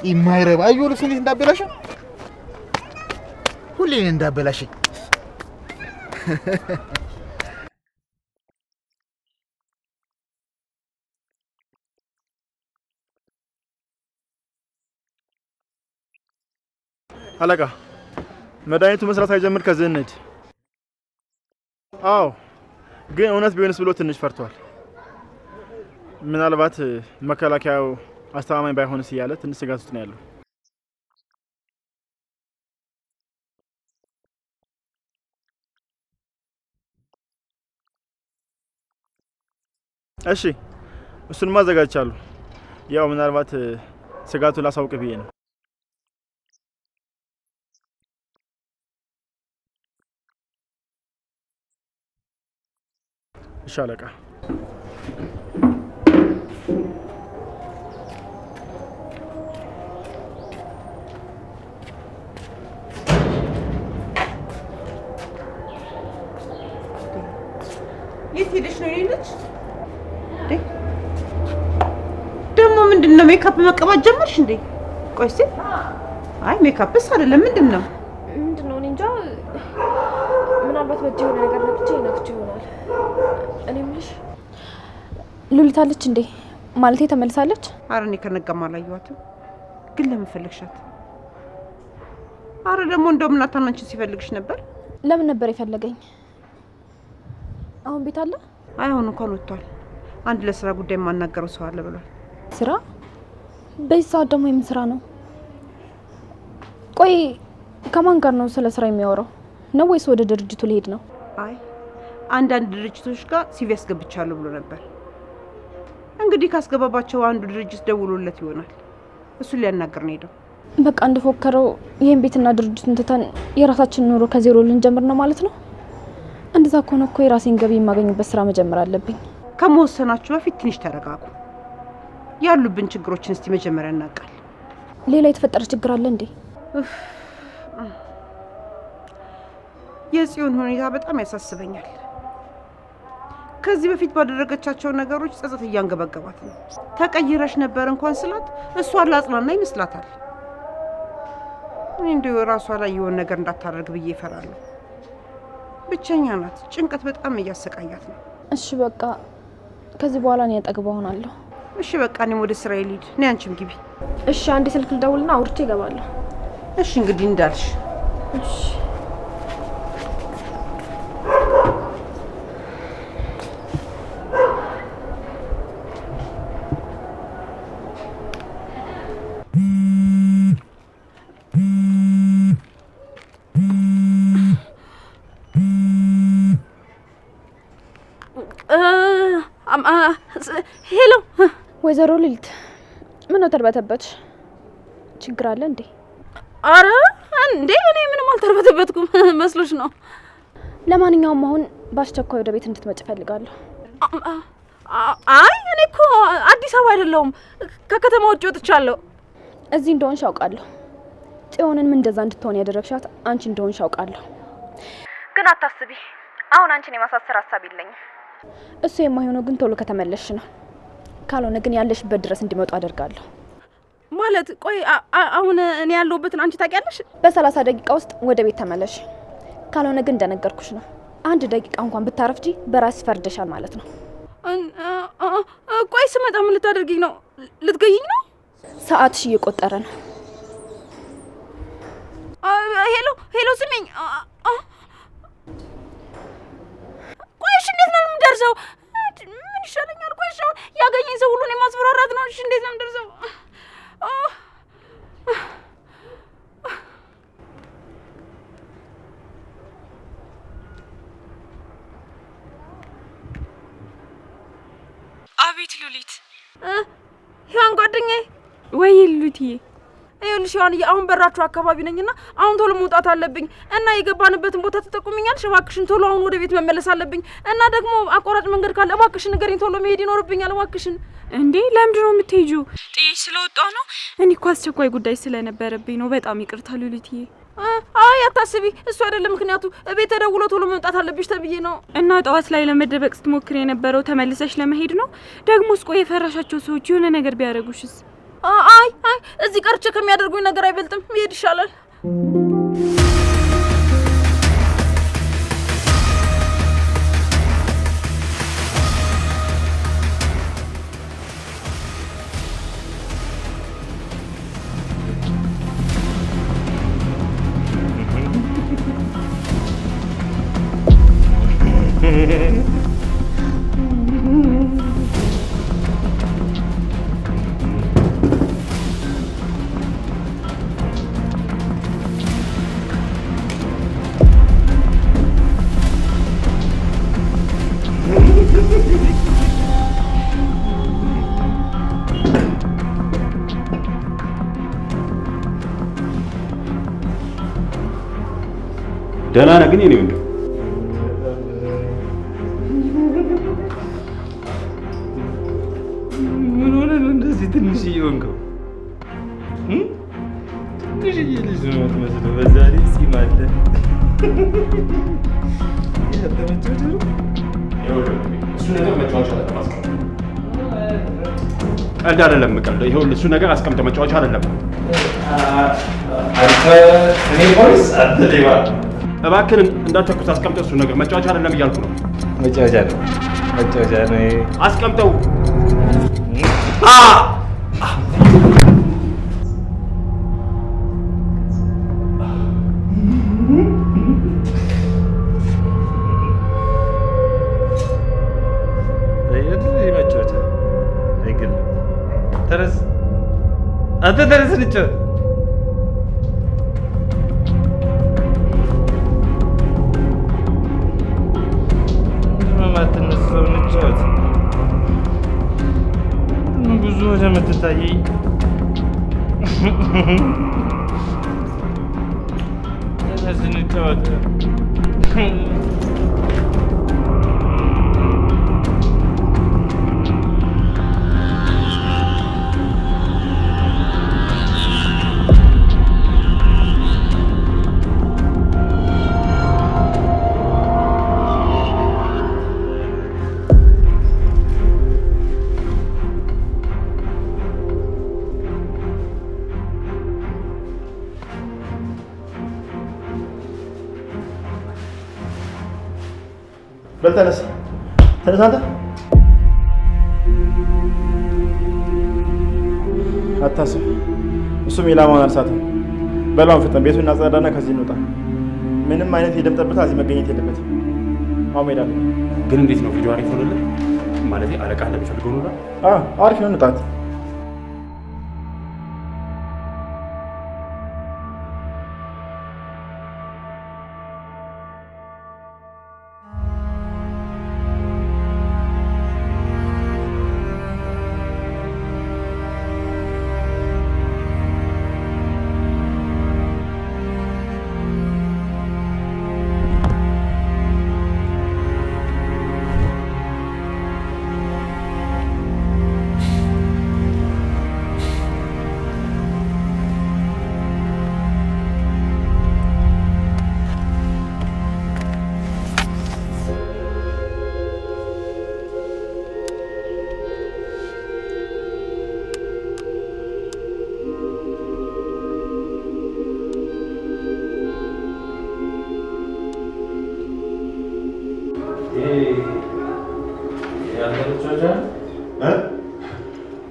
የማይረባ አዩልስ እንዴት እንዳበላሽ ሁሌ እንዳበላሽ አለቃ መድኃኒቱ መስራት አይጀምር ከዝህነት አዎ ግን እውነት ቢሆንስ ብሎ ትንሽ ፈርቷል ምናልባት መከላከያው አስተማማኝ ባይሆንስ እያለ ትንሽ ስጋት ውስጥ ነው ያለው እሺ እሱን ማዘጋጅቻለሁ ያው ምናልባት ስጋቱን ላሳውቅ ብዬ ነው እሺ አለቃ የት ሄደሽ ነው ልጅ ደግሞ ምንድነው ሜካፕ መቀባት ጀመርሽ እንዴ ቆይ እስቲ አይ ሜካፕስ አይደለም ምንድነው እኔ እንጃ ምናልባት በእጅ የሆነ ነገር ነክቼ ይሆናል እኔ ምንሽ ሉሊት አለች እንዴ ማለቴ ተመልሳለች አረ እኔ ከነጋማ አላየኋትም ግን ለምን ፈለግሻት አረ ደግሞ እንደውም እናታን አንቺን ሲፈልግሽ ነበር ለምን ነበር የፈለገኝ አሁን ቤት አለ አይ አሁን እንኳን ወጥቷል አንድ ለስራ ጉዳይ ማናገረው ሰው አለ ብሏል ስራ በዚህ ሰዓት ደግሞ የምን ስራ ነው ቆይ ከማን ጋር ነው ስለ ስራ የሚያወራው ነው ወይስ ወደ ድርጅቱ ሊሄድ ነው አይ አንዳንድ ድርጅቶች ጋር ሲቪ ያስገብቻለሁ ብሎ ነበር እንግዲህ ካስገባባቸው አንዱ ድርጅት ደውሎለት ይሆናል እሱ ሊያናገር ነው ሄደው በቃ እንደፎከረው ይሄን ቤትና ድርጅቱን ትተን የራሳችንን ኑሮ ከዜሮ ልንጀምር ነው ማለት ነው እንደዛ ከሆነ እኮ የራሴን ገቢ የማገኝበት ስራ መጀመር አለብኝ ከመወሰናችሁ በፊት ትንሽ ተረጋጉ ያሉብን ችግሮችን እስቲ መጀመሪያ እናቃል ሌላ የተፈጠረ ችግር አለ እንዴ የጽዮን ሁኔታ በጣም ያሳስበኛል ከዚህ በፊት ባደረገቻቸው ነገሮች ጸጸት እያንገበገባት ነው ተቀይረሽ ነበር እንኳን ስላት እሷ ላጽናና ይመስላታል እኔ እንደው ራሷ ላይ የሆነ ነገር እንዳታደርግ ብዬ እፈራለሁ ብቸኛ ናት ጭንቀት በጣም እያሰቃያት ነው እሺ በቃ ከዚህ በኋላ እኔ አጠገቧ ሆናለሁ እሺ በቃ እኔም ወደ ስራዬ ልሂድ ነይ አንቺም ግቢ እሺ አንዴ ስልክ ልደውልና አውርቼ እገባለሁ እሺ እንግዲህ እንዳልሽ እሺ ሄሎ ወይዘሮ ሉሊት ምን ነው ተርበተበትሽ ችግር አለ እንዴ አረ እንዴ እኔ ምንም አልተርበተበትኩም መስሎሽ ነው ለማንኛውም አሁን ባስቸኳይ ወደ ቤት እንድትመጭ ፈልጋለሁ አይ እኔ እኮ አዲስ አበባ አይደለሁም ከከተማ ውጭ ወጥቻለሁ እዚህ እንደሆንሽ አውቃለሁ ጽዮንን ምን እንደዛ እንድትሆን ያደረግሻት አንቺ እንደሆንሽ አውቃለሁ ግን አታስቢ አሁን አንቺን የማሳሰር ሐሳብ የለኝም እሱ የማይሆነው ግን ቶሎ ከተመለስሽ ነው ካልሆነ ግን ያለሽበት ድረስ እንዲመጡ አደርጋለሁ ማለት ቆይ አሁን እኔ ያለሁበትን አንቺ ታውቂያለሽ በ30 ደቂቃ ውስጥ ወደ ቤት ተመለሽ ካልሆነ ግን እንደነገርኩሽ ነው አንድ ደቂቃ እንኳን ብታረፍጂ በራስሽ ፈርደሻል ማለት ነው ቆይ ስመጣ ምን ልታደርጊኝ ነው ልትገይኝ ነው ሰዓትሽ እየቆጠረ ነው ሄሎ ስሚኝ ቆይ እሺ እንዴት ነው የምደርሰው ምን ይሻለኛል ቆይ እሺ ያገኘኝ ሰው ሁሉ እኔ ማስፈራራት ነው እሺ እንዴት ነው የምደርሰው አቤት ሉሊት ያን ጓደኛዬ ወይ ሉሊትዬ ይኸውልሽ አሁን በራችሁ አካባቢ ነኝና አሁን ቶሎ መውጣት አለብኝ እና የገባንበትን ቦታ ተጠቁሚኛልሽ እባክሽን ቶሎ አሁን ወደ ቤት መመለስ አለብኝ እና ደግሞ አቋራጭ መንገድ ካለ እባክሽን ንገሪኝ ቶሎ መሄድ ይኖርብኛል እባክሽን እንዴ ለምንድን ነው የምትሄጂው ጥዬሽ ስለወጣሁ ነው እኔ እኮ አስቸኳይ ጉዳይ ስለነበረብኝ ነው በጣም ይቅርታ ሉሊትዬ አይ አታስቢ እሱ አይደለም ምክንያቱ ቤት ተደውሎ ቶሎ መምጣት አለብሽ ተብዬ ነው እና ጠዋት ላይ ለመደበቅ ስትሞክሪ የነበረው ተመልሰሽ ለመሄድ ነው ደግሞስ ቆይ የፈራሻቸው ሰዎች የሆነ ነገር ቢያደርጉሽስ አይ እዚህ ቀርቼ ከሚያደርጉኝ ነገር አይበልጥም። መሄድ ይሻላል። ደህና ነህ ግን የኔ ወንድም? ምን ሆነህ ነው እንደዚህ ትንሽዬ ሆንከው? ትንሽዬ ልጅ ነው የምትመስለው። በዛ ላይ ፂም አለ። እሱ ነገር መጫወቻ አይደለም። ቀልድ አይደለም ቀልድ። ይኸውልህ እሱ ነገር አስቀምጠህ መጫወቻ አይደለም። አንተ እኔ ፖሊስ አንተ ሌባ እባክህን እንዳትተኩስ አስቀምጠው። እሱ ነገር መጫወቻ አይደለም እያልኩ ነው። መጫወቻ ነው አስቀምጠው። አንተ ተነስ ልጫወት። ብዙ ወደ ምትታየኝ ተነስ እንጫወት። በል ተነስ አንተ። አታስብ፣ እሱም ኢላማውን አልሳተም። በላውን ፍጠን፣ ቤቱን እናጸዳና ከዚህ እንውጣ። ምንም አይነት የደም ጠብታ እዚህ መገኘት የለበትም። አሁን ሄዳለ። ግን እንዴት ነው ቪዲዮ አሪፍ ሆነልህ? ማለቴ አለቃ እንደሚፈልገው ነው? አሪፍ ነው። እንውጣት።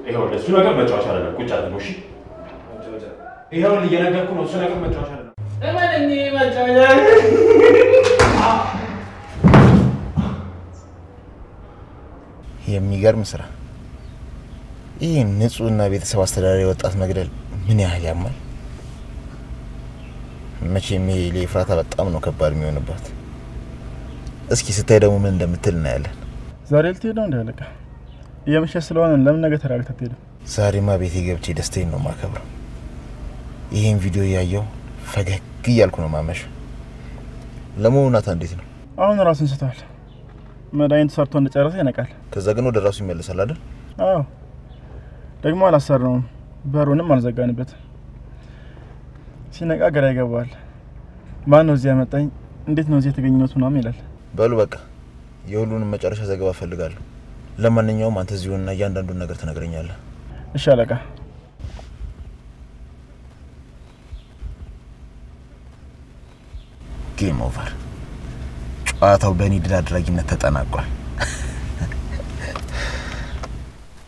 ይኸውልህ እሱ ነገር መጫወቻ አይደለም። ቁጭ አድርገው እሺ። ይኸውልህ እየነገርኩህ ነው። እሱ ነገር መጫወቻ አይደለም። የሚገርም ስራ። ይህ ንጹህና ቤተሰብ አስተዳዳሪ ወጣት መግደል ምን ያህል ያማል። መቼም ይሄ ለኤፍራታ በጣም ነው ከባድ የሚሆንባት። እስኪ ስታይ ደግሞ ምን እንደምትል እናያለን። ዛሬ ልትሄድ ነው እንዳለቃ? እየመሸ ስለሆነ ለምን ነገ ተራግተህ ትሄድ? ዛሬማ ቤቴ ገብቼ ደስታዬን ነው ማከብረው። ይሄን ቪዲዮ ያየው ፈገግ እያልኩ ነው ማመሸው። ለመሆኑ ናታ እንዴት ነው? አሁን ራሱን ስቷል። መድኃኒት ሰርቶ እንደጨረሰ ይነቃል። ከዛ ግን ወደ ራሱ ይመለሳል አይደል? አዎ። ደግሞ አላሰራውም፣ በሩንም አልዘጋንበትም። ሲነቃ ግራ ይገባዋል። ማን ነው እዚህ ያመጣኝ? እንዴት ነው እዚህ የተገኘሁት? ምናምን ይላል። በሉ በቃ የሁሉንም መጨረሻ ዘገባ ፈልጋለሁ። ለማንኛውም አንተ እዚሁና እያንዳንዱን ነገር ትነግረኛለህ። እሺ አለቃ። ጌም ኦቨር። ጨዋታው በእኔ ድል አድራጊነት ተጠናቋል።